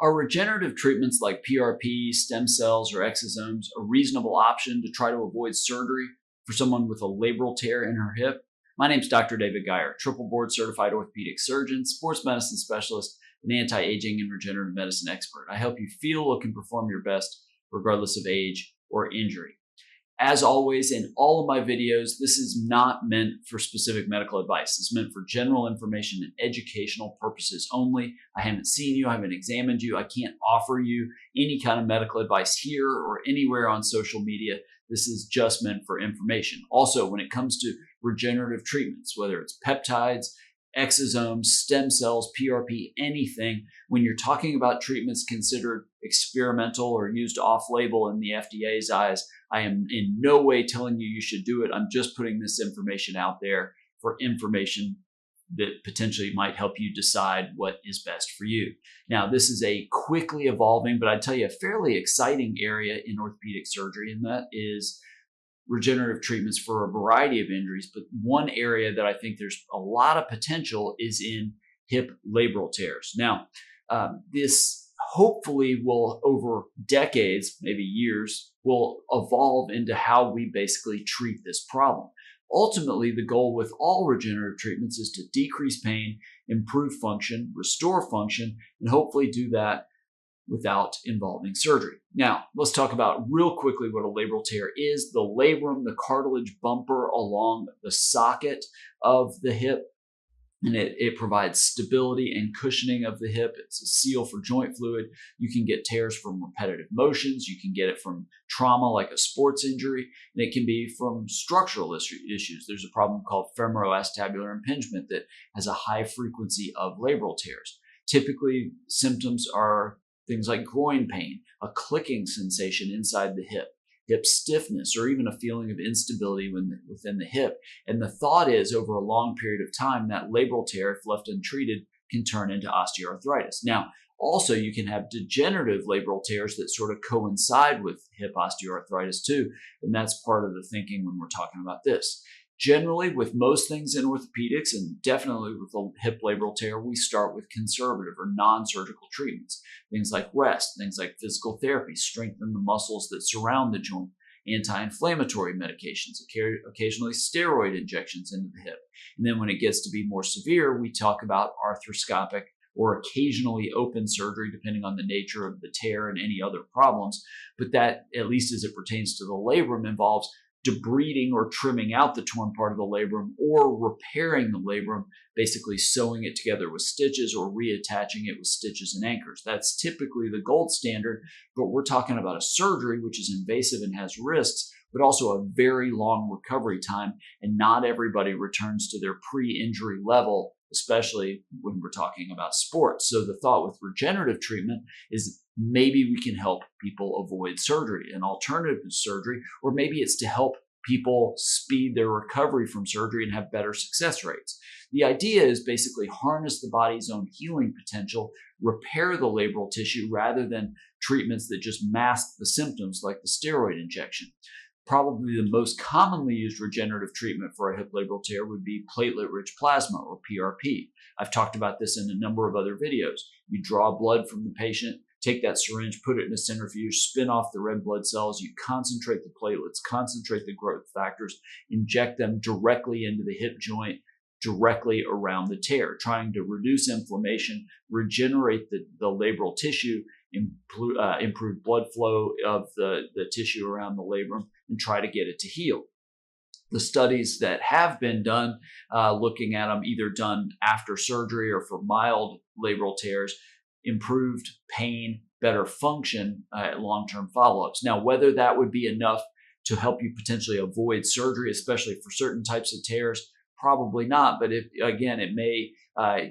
Are regenerative treatments like PRP, stem cells, or exosomes a reasonable option to try to avoid surgery for someone with a labral tear in her hip? My name is Dr. David Geier, triple board certified orthopedic surgeon, sports medicine specialist, and anti-aging and regenerative medicine expert. I help you feel, look, and perform your best regardless of age or injury. As always, in all of my videos, this is not meant for specific medical advice. It's meant for general information and educational purposes only. I haven't seen you, I haven't examined you. I can't offer you any kind of medical advice here or anywhere on social media. This is just meant for information. Also, when it comes to regenerative treatments, whether it's peptides, exosomes, stem cells, PRP, anything, when you're talking about treatments considered experimental or used off-label in the FDA's eyes, I am in no way telling you should do it. I'm just putting this information out there for information that potentially might help you decide what is best for you. Now, this is a quickly evolving, but I'd tell you a fairly exciting area in orthopedic surgery, and that is regenerative treatments for a variety of injuries. But one area that I think there's a lot of potential is in hip labral tears. Now, this hopefully will, over decades, maybe years, will evolve into how we basically treat this problem. Ultimately, the goal with all regenerative treatments is to decrease pain, improve function, restore function, and hopefully do that without involving surgery. Now, let's talk about real quickly what a labral tear is. The labrum, the cartilage bumper along the socket of the hip, and it provides stability and cushioning of the hip. It's a seal for joint fluid. You can get tears from repetitive motions. You can get it from trauma like a sports injury, and it can be from structural issues. There's a problem called femoroacetabular impingement that has a high frequency of labral tears. Typically, symptoms are things like groin pain, a clicking sensation inside the hip stiffness, or even a feeling of instability within the hip. And the thought is, over a long period of time, that labral tear, if left untreated, can turn into osteoarthritis. Now, also, you can have degenerative labral tears that sort of coincide with hip osteoarthritis too, and that's part of the thinking when we're talking about this. Generally, with most things in orthopedics, and definitely with a hip labral tear, we start with conservative or non-surgical treatments. Things like rest, things like physical therapy, strengthen the muscles that surround the joint, anti-inflammatory medications, occasionally steroid injections into the hip. And then when it gets to be more severe, we talk about arthroscopic or occasionally open surgery, depending on the nature of the tear and any other problems. But that, at least as it pertains to the labrum, involves debriding or trimming out the torn part of the labrum, or repairing the labrum, basically sewing it together with stitches or reattaching it with stitches and anchors. That's typically the gold standard, but we're talking about a surgery which is invasive and has risks, but also a very long recovery time, and not everybody returns to their pre-injury level, especially when we're talking about sports. So the thought with regenerative treatment is maybe we can help people avoid surgery, an alternative to surgery, or maybe it's to help people speed their recovery from surgery and have better success rates. The idea is basically harness the body's own healing potential, repair the labral tissue rather than treatments that just mask the symptoms like the steroid injection. Probably the most commonly used regenerative treatment for a hip labral tear would be platelet-rich plasma, or PRP. I've talked about this in a number of other videos. You draw blood from the patient, take that syringe, put it in a centrifuge, spin off the red blood cells, you concentrate the platelets, concentrate the growth factors, inject them directly into the hip joint, directly around the tear, trying to reduce inflammation, regenerate the labral tissue, improve blood flow of the tissue around the labrum, and try to get it to heal. The studies that have been done, looking at them either done after surgery or for mild labral tears, improved pain, better function at long-term follow-ups. Now, whether that would be enough to help you potentially avoid surgery, especially for certain types of tears, probably not. But it may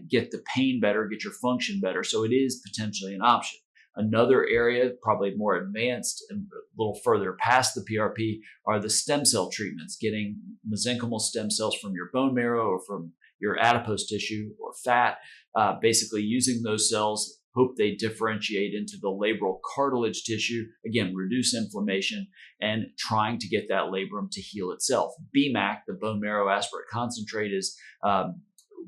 get the pain better, get your function better. So it is potentially an option. Another area, probably more advanced and a little further past the PRP, are the stem cell treatments, getting mesenchymal stem cells from your bone marrow or from your adipose tissue or fat, basically using those cells. Hope they differentiate into the labral cartilage tissue, again, reduce inflammation, and trying to get that labrum to heal itself. BMAC, the bone marrow aspirate concentrate, is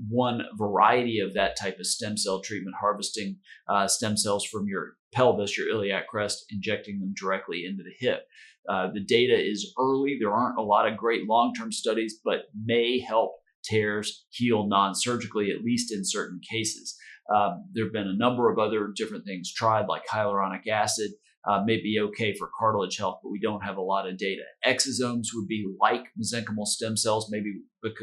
one variety of that type of stem cell treatment, harvesting stem cells from your pelvis, your iliac crest, injecting them directly into the hip. The data is early. There aren't a lot of great long-term studies, but may help tears heal non-surgically, at least in certain cases. There have been a number of other different things tried, like hyaluronic acid. May be okay for cartilage health, but we don't have a lot of data. Exosomes would be like mesenchymal stem cells, maybe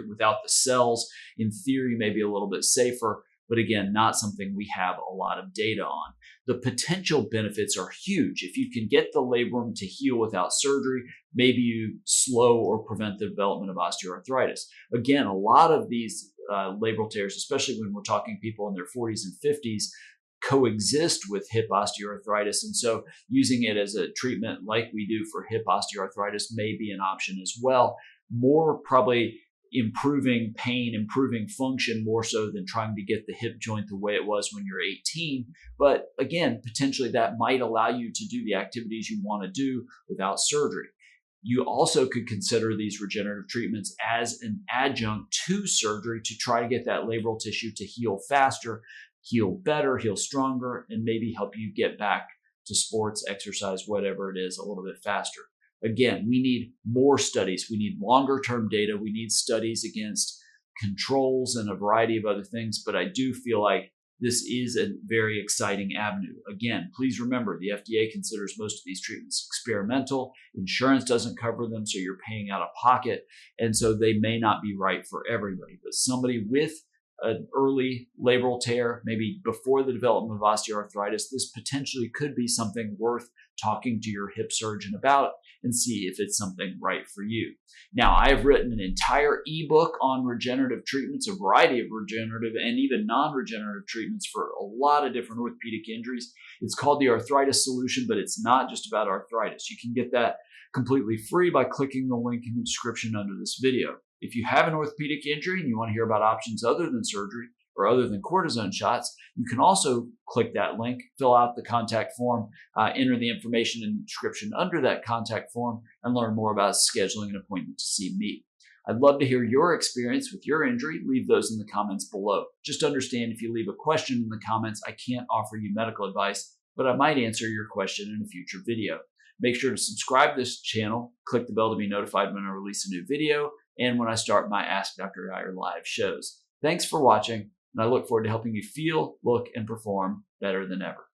without the cells. In theory, maybe a little bit safer, but again, not something we have a lot of data on. The potential benefits are huge. If you can get the labrum to heal without surgery, maybe you slow or prevent the development of osteoarthritis. Again, a lot of these labral tears, especially when we're talking people in their 40s and 50s, coexist with hip osteoarthritis. And so using it as a treatment like we do for hip osteoarthritis may be an option as well. More probably improving pain, improving function more so than trying to get the hip joint the way it was when you're 18. But again, potentially that might allow you to do the activities you want to do without surgery. You also could consider these regenerative treatments as an adjunct to surgery to try to get that labral tissue to heal faster, heal better, heal stronger, and maybe help you get back to sports, exercise, whatever it is, a little bit faster. Again, we need more studies. We need longer term data. We need studies against controls and a variety of other things. But I do feel like this is a very exciting avenue. Again, please remember the FDA considers most of these treatments experimental. Insurance doesn't cover them, so you're paying out of pocket. And so they may not be right for everybody. But somebody with an early labral tear, maybe before the development of osteoarthritis, this potentially could be something worth talking to your hip surgeon about and see if it's something right for you. Now, I have written an entire ebook on regenerative treatments, a variety of regenerative and even non-regenerative treatments for a lot of different orthopedic injuries. It's called the Arthritis Solution, but it's not just about arthritis. You can get that completely free by clicking the link in the description under this video. If you have an orthopedic injury and you want to hear about options other than surgery or other than cortisone shots, you can also click that link, fill out the contact form, enter the information in the description under that contact form, and learn more about scheduling an appointment to see me. I'd love to hear your experience with your injury. Leave those in the comments below. Just understand, if you leave a question in the comments, I can't offer you medical advice, but I might answer your question in a future video. Make sure to subscribe to this channel, click the bell to be notified when I release a new video, and when I start my Ask Dr. Geier live shows. Thanks for watching, and I look forward to helping you feel, look, and perform better than ever.